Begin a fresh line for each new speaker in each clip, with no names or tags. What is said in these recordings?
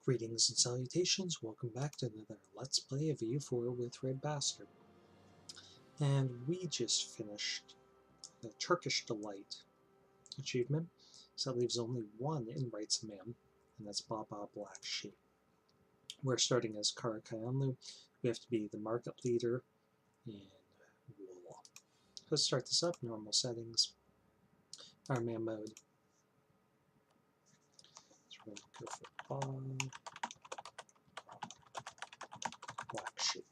Greetings and salutations, welcome back to another Let's Play of EU4 with RedBstrd. And we just finished the Turkish Delight achievement, so that leaves only one in Rights of Man, and that's Baa Baa Black Sheep. We're starting as Qara Qoyunlu. We have to be the market leader in wool. Let's start this up, normal settings, our man mode. So we're going to go for Baa Black Sheep.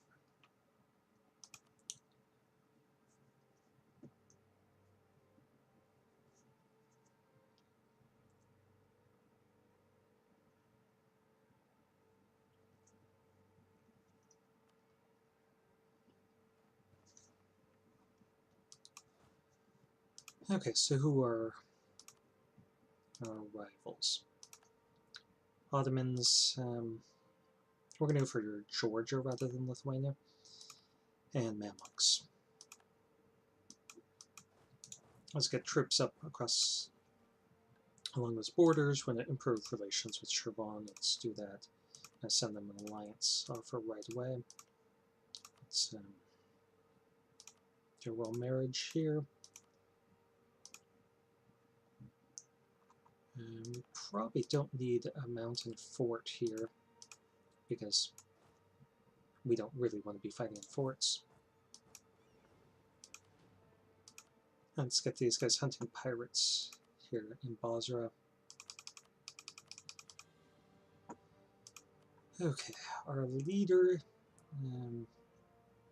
Okay, so who are our rivals? Ottomans, we're going to go for Georgia rather than Lithuania, and Mamluks. Let's get troops up across along those borders. We're going to improve relations with Shirvan. Let's do that. I send them an alliance offer right away. Let's do a royal marriage here. We probably don't need a mountain fort here because we don't really want to be fighting in forts. Let's get these guys hunting pirates here in Basra. Okay, our leader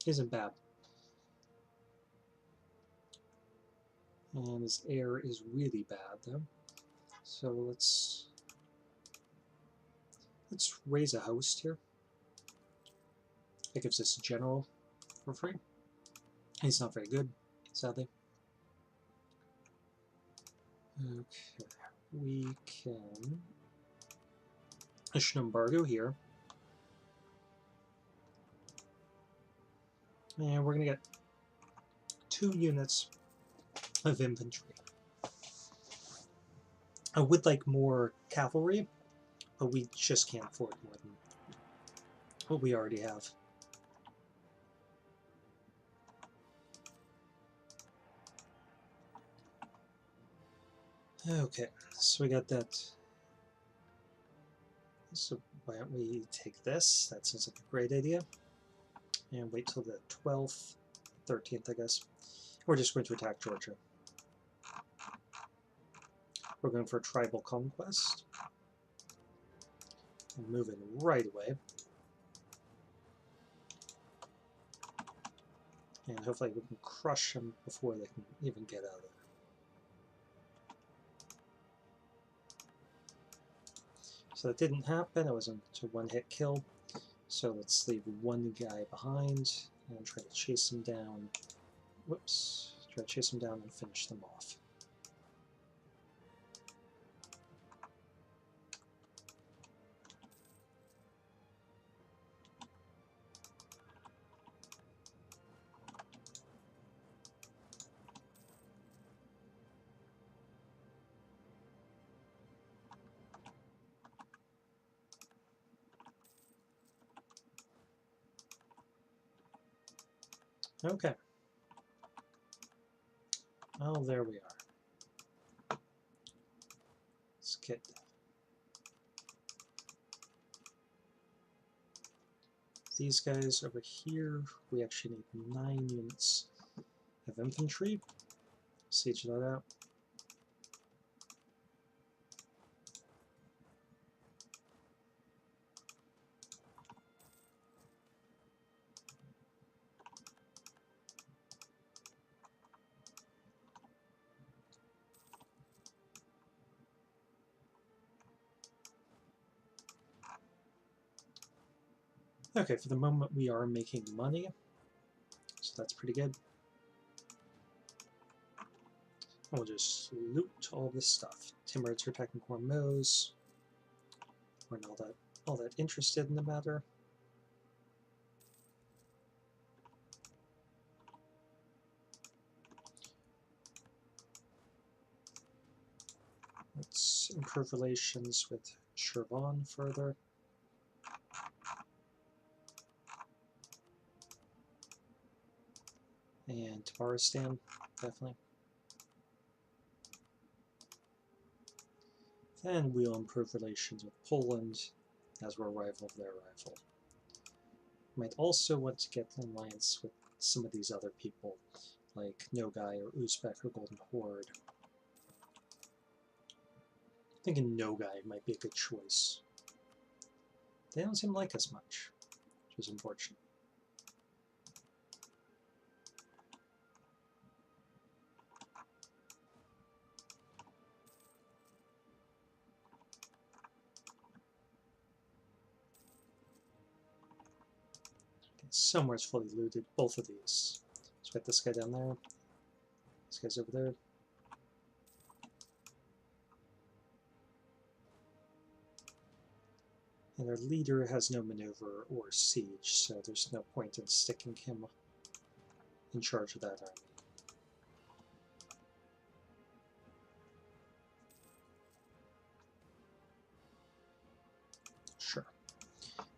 isn't bad. And his heir is really bad, though. So let's raise a host here. That gives us a general for free. He's not very good, sadly. Okay, we can issue an embargo here. And we're going to get 2 units of infantry. I would like more cavalry, but we just can't afford more than what we already have. Okay, so we got that. So why don't we take this? That sounds like a great idea. And wait till the 12th, 13th, I guess. We're just going to attack Georgia. We're going for tribal conquest. We'll move in right away. And hopefully we can crush them before they can even get out of there. So that didn't happen. It wasn't a one-hit kill. So let's leave one guy behind and try to chase him down. Whoops. Try to chase them down and finish them off. Okay. Oh, there we are. Let's get these guys over here. We actually need 9 units of infantry. Siege that out. Okay, for the moment we are making money, so that's pretty good. We'll just loot all this stuff. Timurids are attacking Hormuz. We're not all that interested in the matter. Let's improve relations with Shirvan further. And Tabaristan, definitely. Then we'll improve relations with Poland, as we're a rival of their rival. Might also want to get an alliance with some of these other people, like Nogai or Uzbek or Golden Horde. Thinking Nogai might be a good choice. They don't seem to like us much, which is unfortunate. Okay, somewhere's fully looted, both of these. Let's get this guy down there. This guy's over there. And our leader has no maneuver or siege, so there's no point in sticking him in charge of that army. Sure.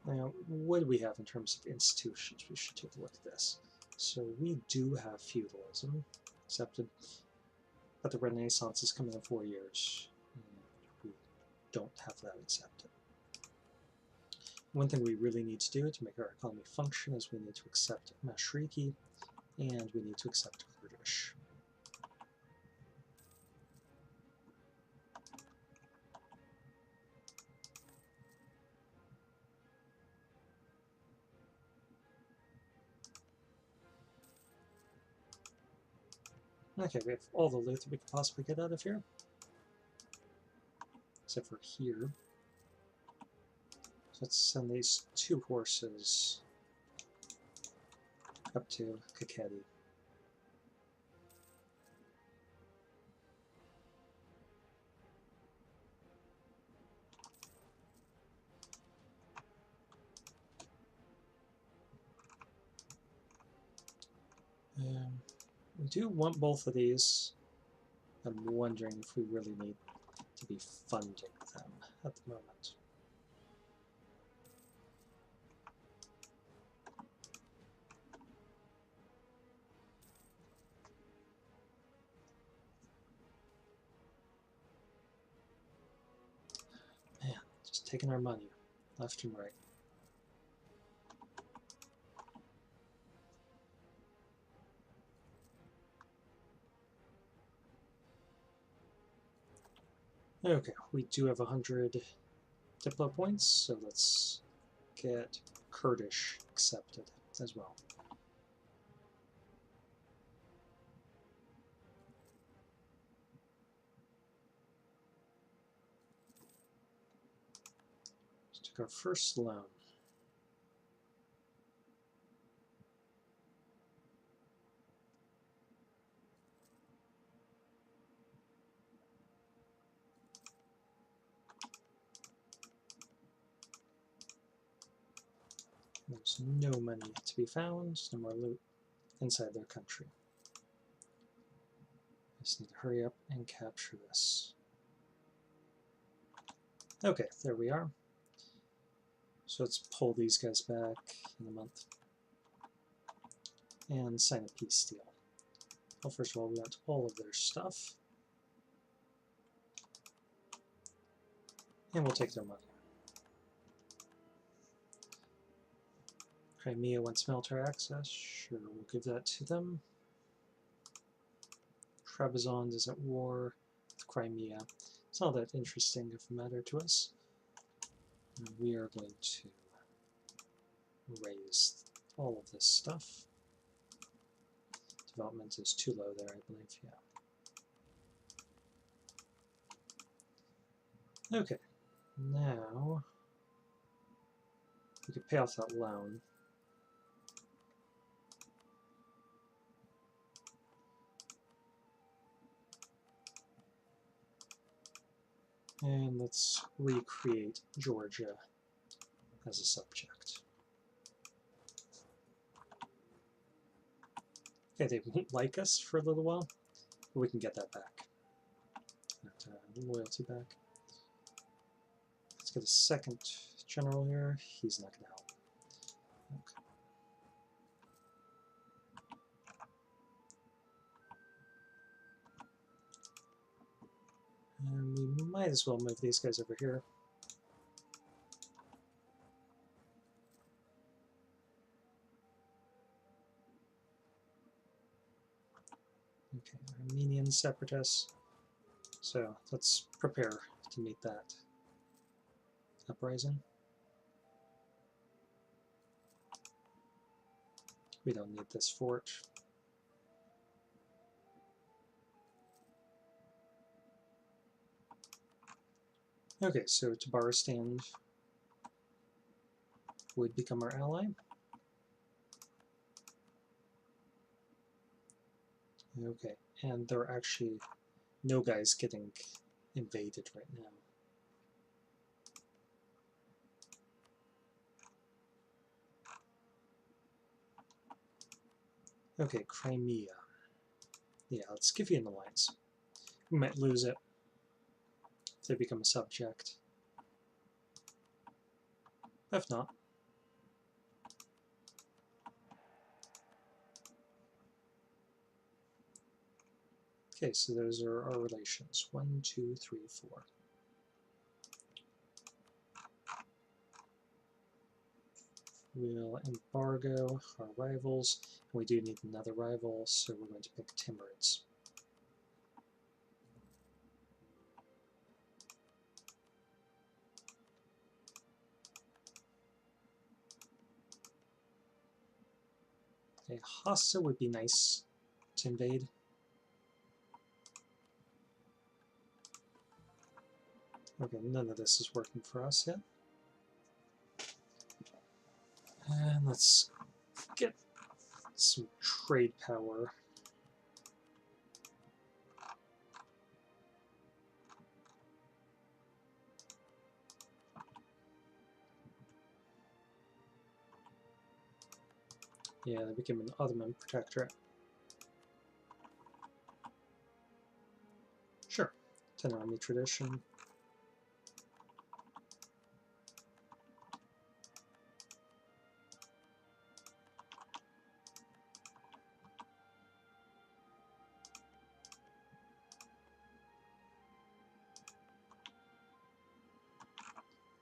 Now, what do we have in terms of institutions? We should take a look at this. So we do have feudalism accepted, but the Renaissance is coming in 4 years. We don't have that accepted. One thing we really need to do to make our economy function is we need to accept Mashriki, and we need to accept Kurdish. Okay, we have all the loot that we could possibly get out of here. Except for here. So let's send these 2 horses up to Kakheti. We do want both of these. I'm wondering if we really need to be funding them at the moment. Man, just taking our money left and right. Okay, we do have 100 Diplo points, so let's get Kurdish accepted as well. Let's take our first loan. There's no money to be found, no more loot inside their country. Just need to hurry up and capture this. Okay, there we are. So let's pull these guys back in a month and sign a peace deal. Well, first of all, we want all of their stuff. And we'll take their money. Crimea wants military access. Sure, we'll give that to them. Trebizond is at war with Crimea. It's not that interesting of a matter to us. And we are going to raise all of this stuff. Development is too low there, I believe, yeah. Okay, now we could pay off that loan. And let's recreate Georgia as a subject. Okay, they won't like us for a little while, but we can get that back. That loyalty back. Let's get a second general here. He's not going to help. Okay. And we might as well move these guys over here. Okay, Armenian separatists. So let's prepare to meet that uprising. We don't need this fort. Okay, so Tabaristan would become our ally. Okay, and there are actually no guys getting invaded right now. Okay, Crimea. Yeah, let's give you an alliance. We might lose it if they become a subject. If not. Okay, so those are our relations. 1, 2, 3, 4. We'll embargo our rivals. We do need another rival, so we're going to pick Timurids. Okay, Hassa would be nice to invade. Okay, none of this is working for us yet. And let's get some trade power. Yeah, they became an Ottoman protectorate. Sure, 10 army tradition.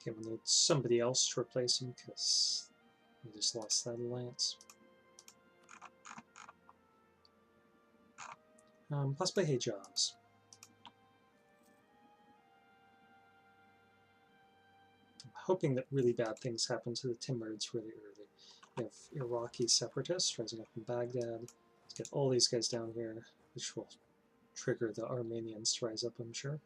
Okay, we need somebody else to replace him because we just lost that alliance. Possibly Hejaz. I'm hoping that really bad things happen to the Timurids really early. We have Iraqi separatists rising up in Baghdad. Let's get all these guys down here, which will trigger the Armenians to rise up, I'm sure.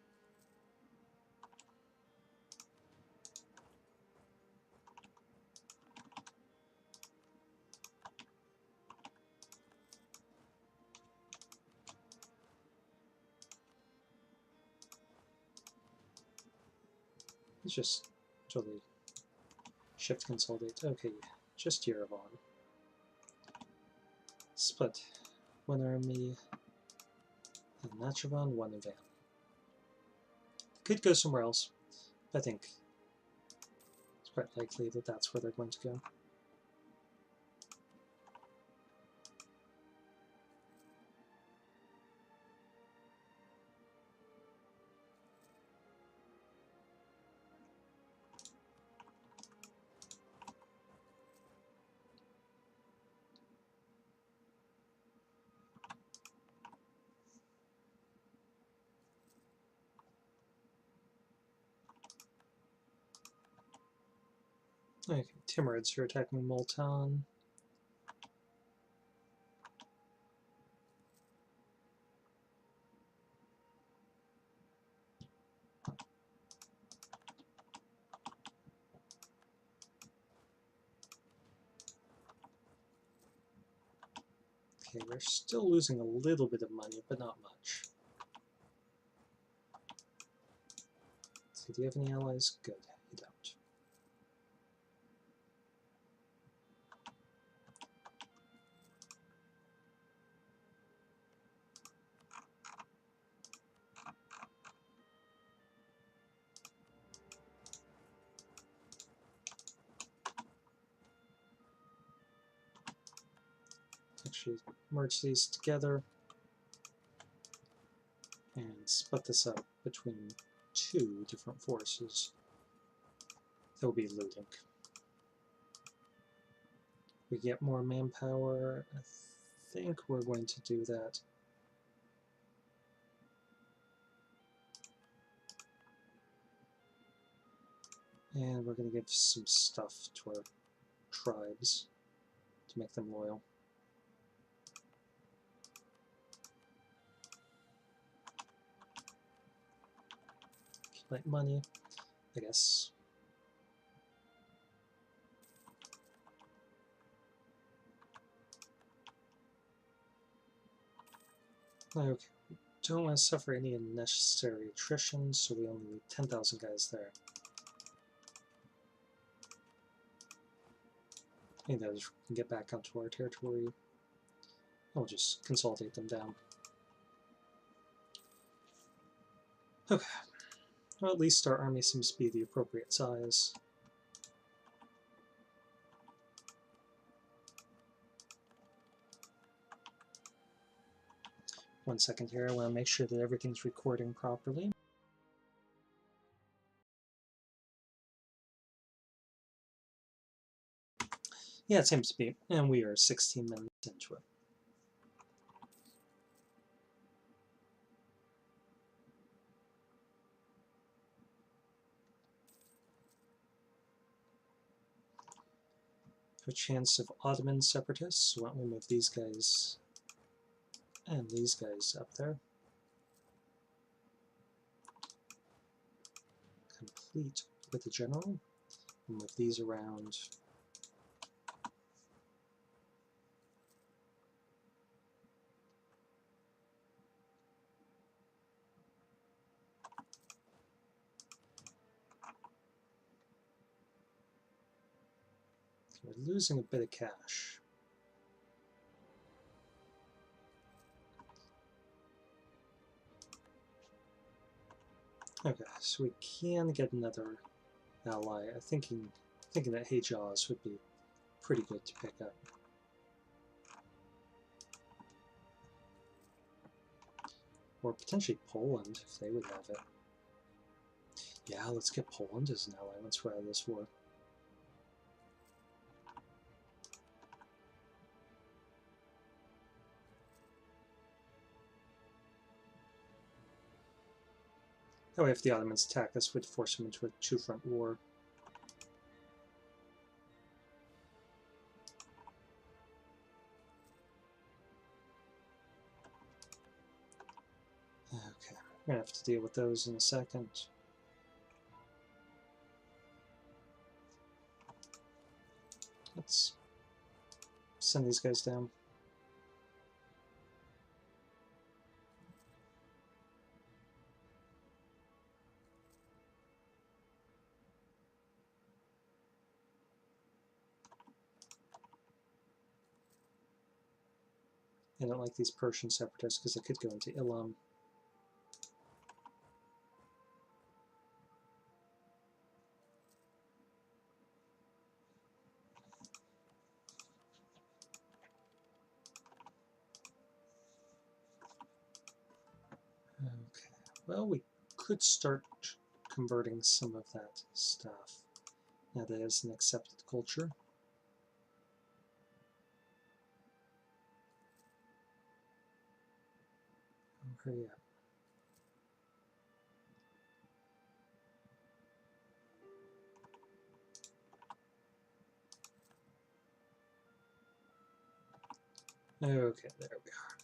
Let's just totally shift consolidate. Okay, just Yerevan. Split. One army in Nachavan, one in Van. Could go somewhere else. I think it's quite likely that that's where they're going to go. Okay, Timurids are attacking Multan. Okay, we're still losing a little bit of money, but not much. So do you have any allies? Good, you don't. Actually, merge these together and split this up between 2 different forces that will be looting. We get more manpower. I think we're going to do that. And we're going to give some stuff to our tribes to make them loyal. Like money, I guess. Okay, we don't want to suffer any unnecessary attrition, so we only need 10,000 guys there. And those can get back onto our territory. I'll just consolidate them down. Okay. Well, at least our army seems to be the appropriate size. One second here, I want to make sure that everything's recording properly. Yeah, it seems to be, and we are 16 minutes into it. A chance of Ottoman separatists, so why don't we move these guys and these guys up there. Complete with the general, and move these around. We're losing a bit of cash. Okay, so we can get another ally. I'm thinking that Hejaz would be pretty good to pick up. Or potentially Poland, if they would have it. Yeah, let's get Poland as an ally once we're out of this war. That way, if the Ottomans attack us, we'd force them into a two-front war. Okay, we're going to have to deal with those in a second. Let's send these guys down. I don't like these Persian separatists because they could go into Ilam. Okay, well, we could start converting some of that stuff. Now that is an accepted culture. Oh, hurry up. Okay, there we are.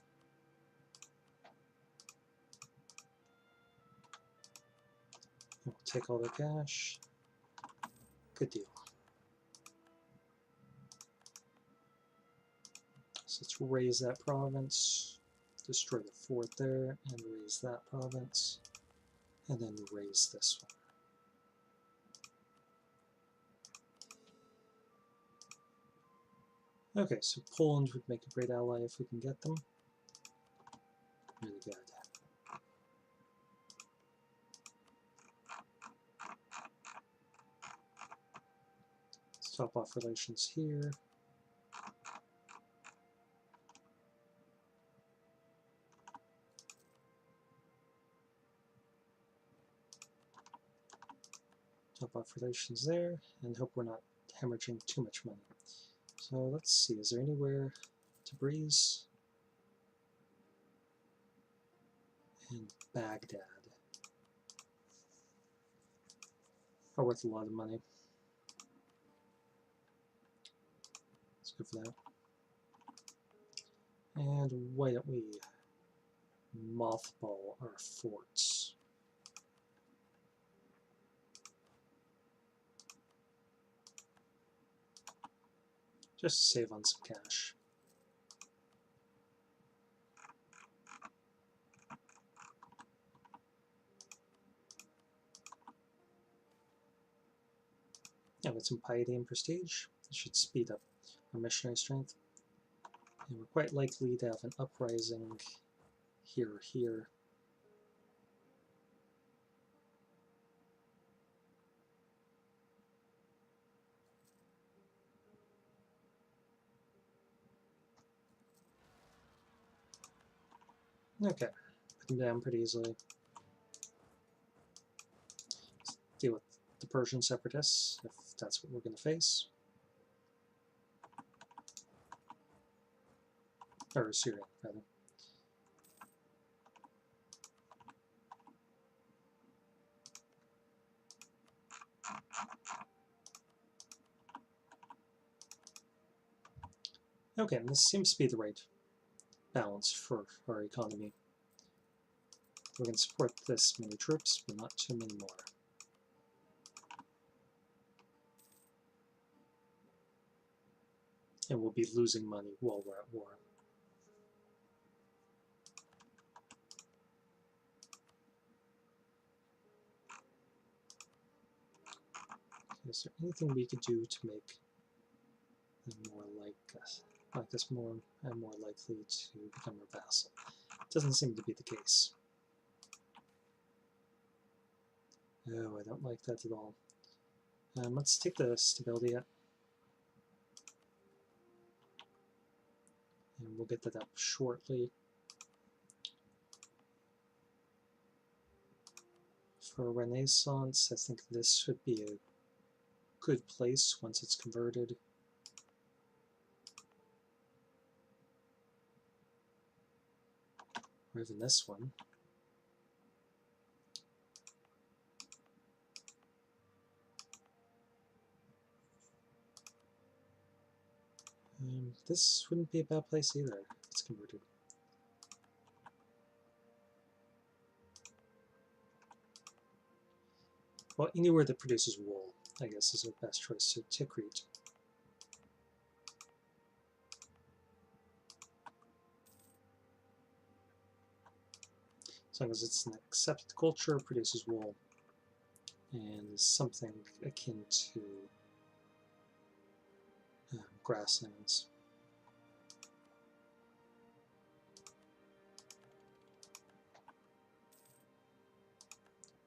We'll take all the cash. Good deal. So let's raise that province, destroy the fort there, and raise that province, and then raise this one. Okay, so Poland would make a great ally if we can get them. Really good. Let's top off relations here. Top off relations there, and hope we're not hemorrhaging too much money. So let's see, is there anywhere to breeze? And Baghdad. Are worth a lot of money. Let's go for that. And why don't we mothball our forts? Just to save on some cash. Yeah, with some piety and prestige, it should speed up our missionary strength. And we're quite likely to have an uprising here or here. Okay, put them down pretty easily. Let's deal with the Persian separatists, if that's what we're going to face. Or Syria, rather. Okay, and this seems to be the right balance for our economy. We can support this many troops, but not too many more. And we'll be losing money while we're at war. Is there anything we could do to make them more like us more and more likely to become our vassal? Doesn't seem to be the case. Oh, I don't like that at all. Let's take the stability up. And we'll get that up shortly. For Renaissance, I think this would be a good place once it's converted. Or even this one. This wouldn't be a bad place either if it's converted. Well, anywhere that produces wool, I guess, is our best choice. So Tikrit. As long as it's an accepted culture, produces wool, and is something akin to grasslands.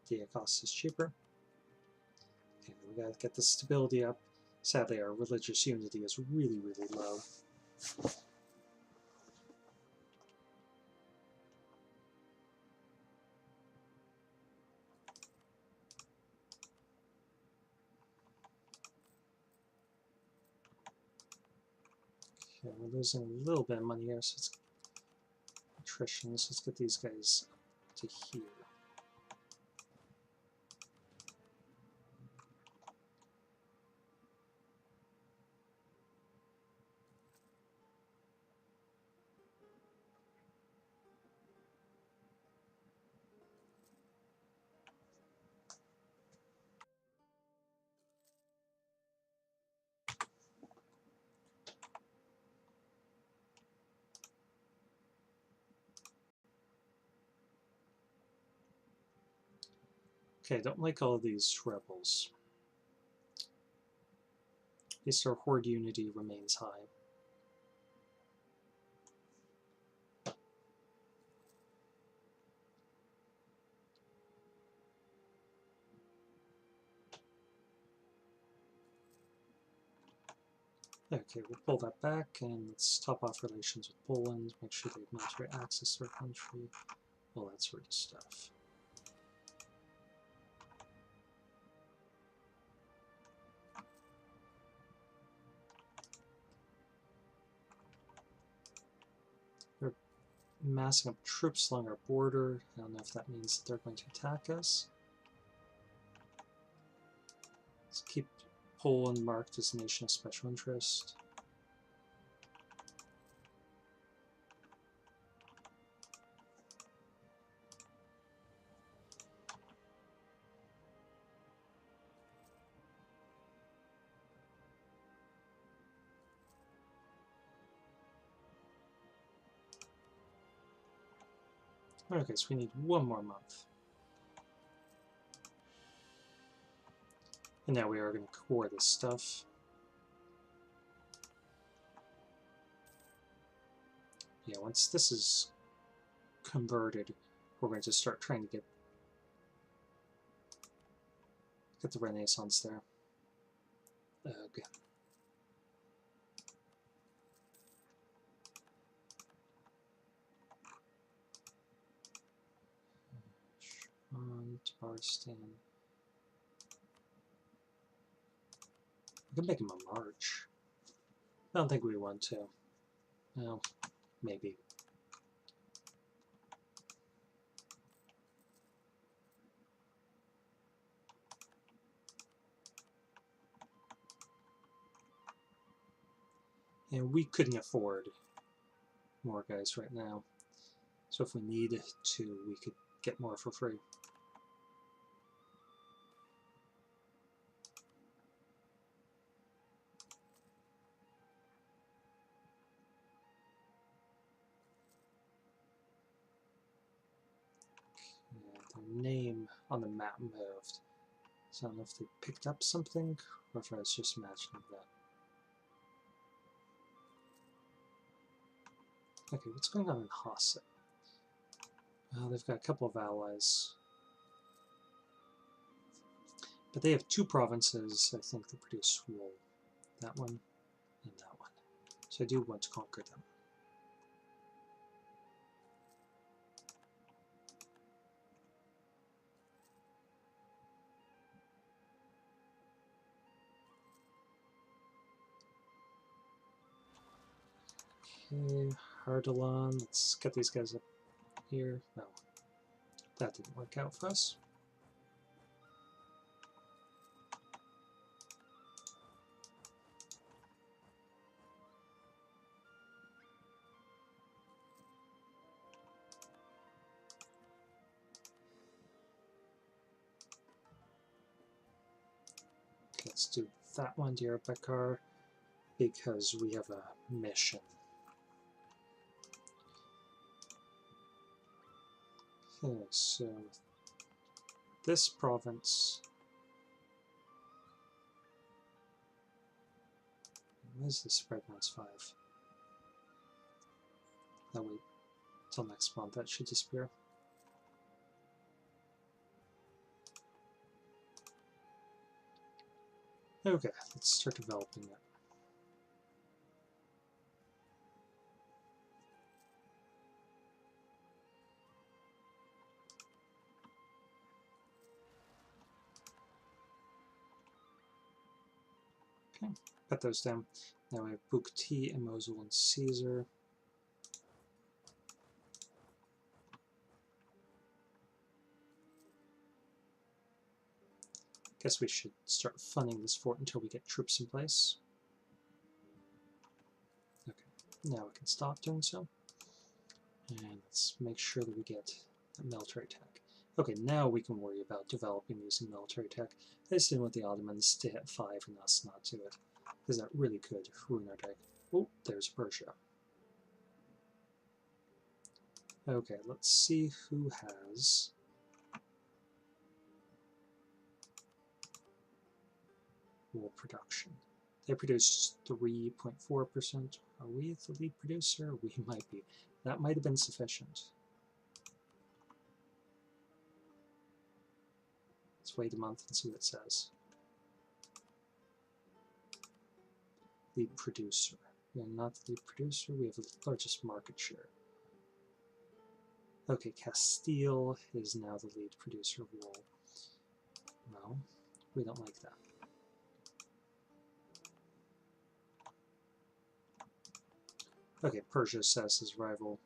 The cost is cheaper. Okay, we gotta get the stability up. Sadly, our religious unity is really, really low. Okay, we're losing a little bit of money here, so it's attrition. So let's get these guys up to here. Okay, I don't like all of these rebels. At least our horde unity remains high. Okay, we'll pull that back, and let's top off relations with Poland, make sure they have military access to our country, all that sort of stuff. massing up troops along our border. I don't know if that means that they're going to attack us. Let's keep Poland marked as a nation of special interest. Okay, so we need one more month. And now we are going to core this stuff. Yeah, once this is converted, we're going to start trying to get the Renaissance there. Okay. Tabaristan. We can make him a march. I don't think we want to. Well, maybe. And we couldn't afford more guys right now. So if we need to, we could get more for free. Yeah, the name on the map moved. So I don't know if they picked up something or if I was just imagining that. Okay, what's going on in Hassa? Well, they've got a couple of allies. But they have two provinces, I think, that produce wool. That one and that one. So I do want to conquer them. Okay, Ardalan, let's get these guys up here. No, that didn't work out for us. Okay, let's do that one, Diyarbakir, because we have a mission. Okay, so this province. What is the spread -5? No, wait. Till next month, that should disappear. Okay, let's start developing it. Okay, cut those down. Now we have Bukti and Mosul and Caesar. Guess we should start funding this fort until we get troops in place. Okay, now we can stop doing so. And let's make sure that we get a military tech. Okay, now we can worry about developing using military tech. I just didn't want the Ottomans to hit 5 and us not do it, because that really could ruin our deck. Oh, there's Persia. Okay, let's see who has wool production. They produce 3.4%. Are we the lead producer? We might be. That might have been sufficient. Let's wait a month and see what it says. Lead producer. We are not the lead producer. We have the largest market share. Okay, Castile is now the lead producer of wool. No, we don't like that. Okay, Persia says his rival.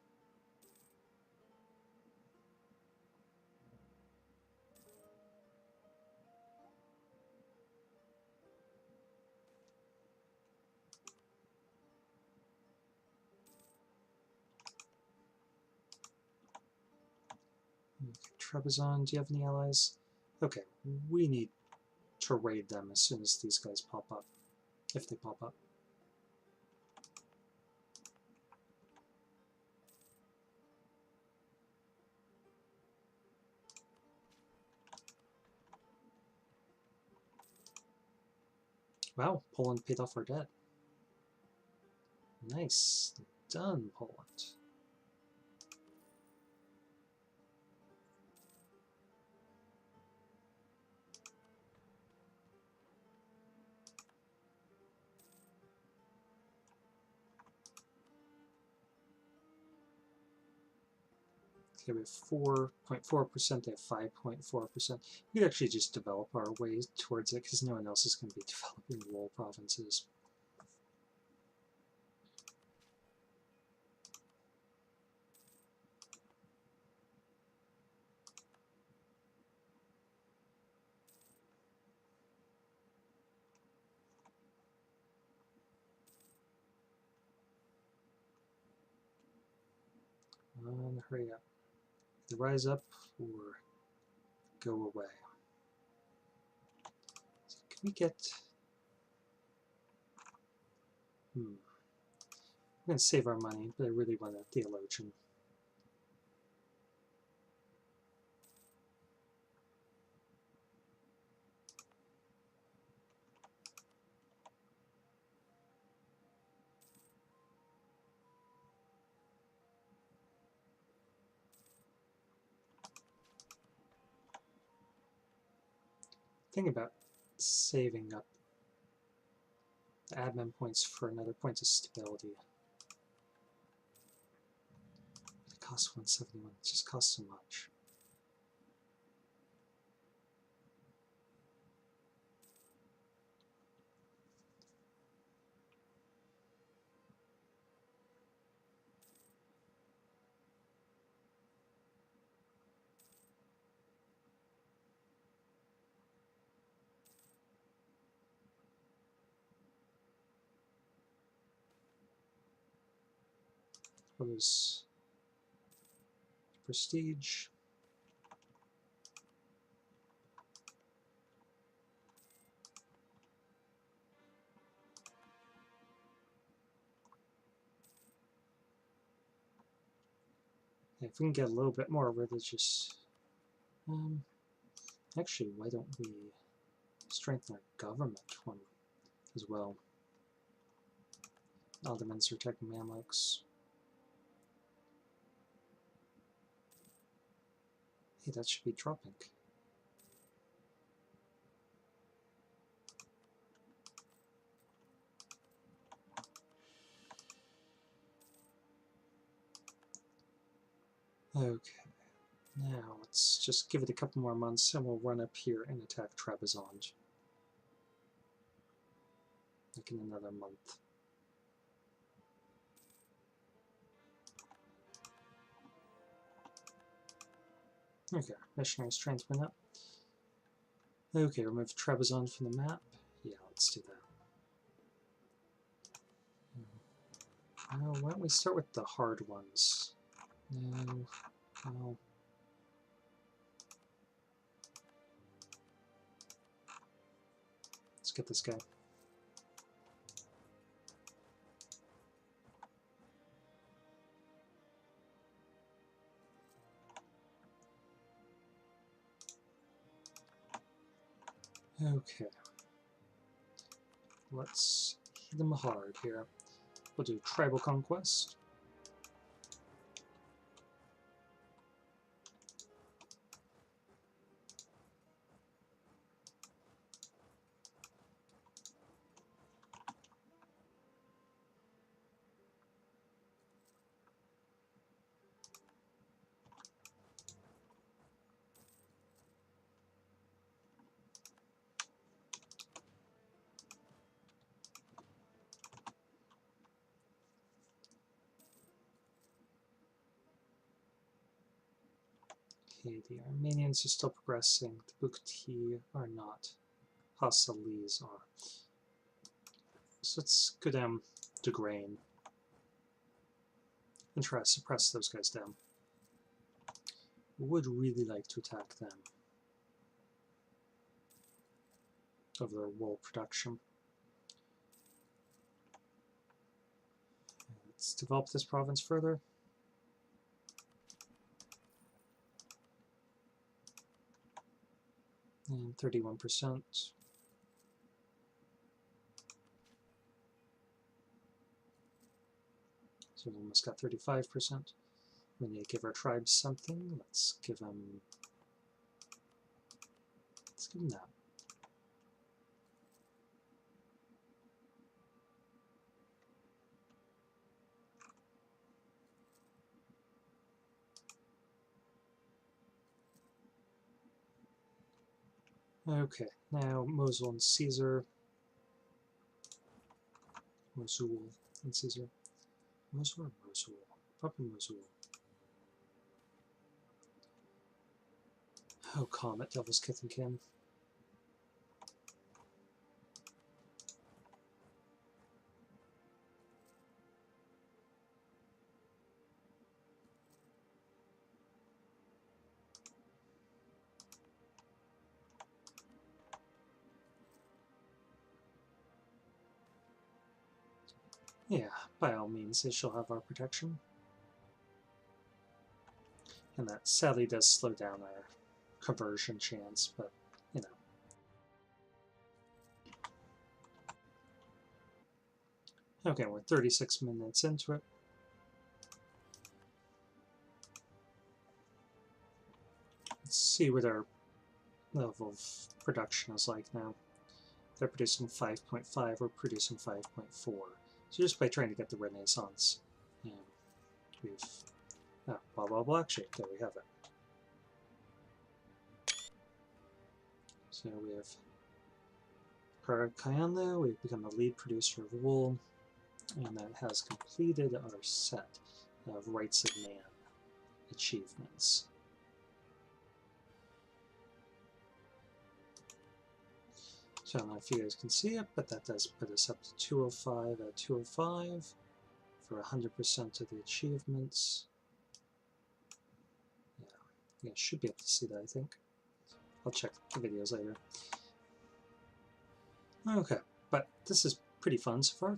Trebizond, do you have any allies? Okay, we need to raid them as soon as these guys pop up, if they pop up. Wow, Poland paid off our debt. Nice. Done, Poland. Okay, we have 4.4%, they have 5.4%. We could actually just develop our way towards it because no one else is going to be developing wool provinces. Hurry up. Either rise up or go away. So can we get... We're going to save our money, but I really want a theologian. Think about saving up the admin points for another point of stability. It costs 171. It just costs so much. What is prestige? If we can get a little bit more religious, actually, why don't we strengthen our government one as well? Ottomans are attacking Mamluks. Hey, that should be dropping. Okay, now let's just give it a couple more months and we'll run up here and attack Trebizond. Like in another month. Okay, missionary strength went up. Okay, remove Trebizond from the map. Yeah, let's do that. Why don't we start with the hard ones? No. Let's get this guy. Okay. Let's hit them hard here. We'll do tribal conquest. Okay, the Armenians are still progressing. The Bukti are not. Hasalis are. So let's go down to grain and try to suppress those guys down. would really like to attack them over their wool production. Let's develop this province further. And 31%. So we almost got 35%. We need to give our tribes something. Let's give them that. Okay, now Mosul and Caesar. Mosul and Caesar. Mosul or Mosul? Probably Mosul. Oh, Comet, Devil's Kith and Kin. Yeah, by all means, they shall have our protection. And that sadly does slow down our conversion chance, but, you know. Okay, we're 36 minutes into it. Let's see what our level of production is like now. They're producing 5.5, we're producing 5.4. So just by trying to get the Renaissance, we've... Baa Baa Black Sheep, there we have it. So we have Qara Qoyunlu, we've become the lead producer of wool, and that has completed our set of Rights of Man achievements. So I don't know if you guys can see it, but that does put us up to 205 out of 205 for 100% of the achievements. Yeah, you guys should be able to see that, I think. I'll check the videos later. Okay, but this is pretty fun so far.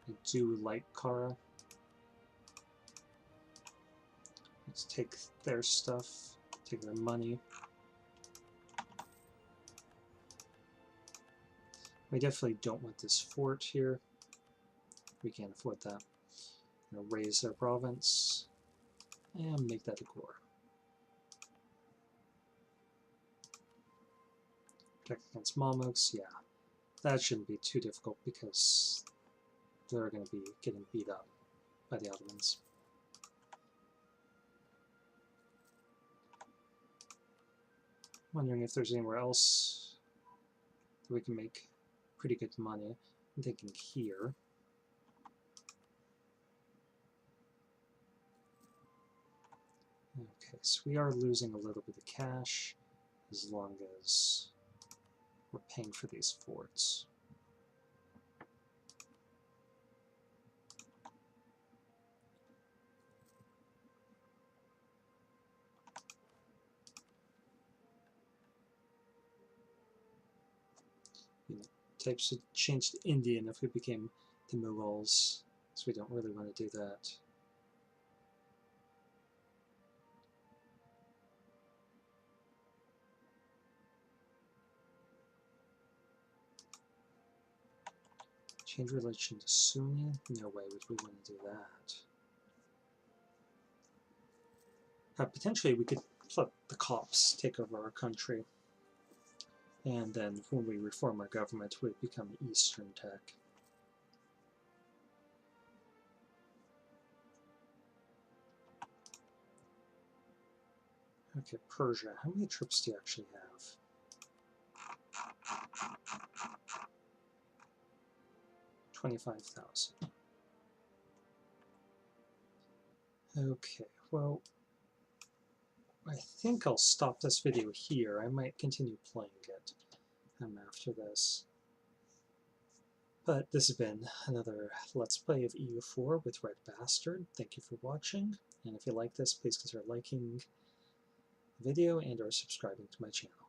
I do like Qara. Let's take their stuff, take their money. We definitely don't want this fort here. We can't afford that. I'm going to raise their province and make that a core. Protect against Mamluks, yeah. That shouldn't be too difficult because they're going to be getting beat up by the Ottomans. Wondering if there's anywhere else that we can make pretty good money. I'm thinking here. Okay, so we are losing a little bit of cash as long as we're paying for these forts. Types should change to Indian if we became the Mughals, so we don't really want to do that. Change religion to Sunni? No way would we want to do that. Potentially we could let the Copts take over our country, and then when we reform our government, we'd become Eastern Tech. Okay, Persia. How many troops do you actually have? 25,000. Okay, well, I think I'll stop this video here. I might continue playing it after this. But this has been another Let's Play of EU4 with RedBstrd. Thank you for watching, and if you like this, please consider liking the video and or subscribing to my channel.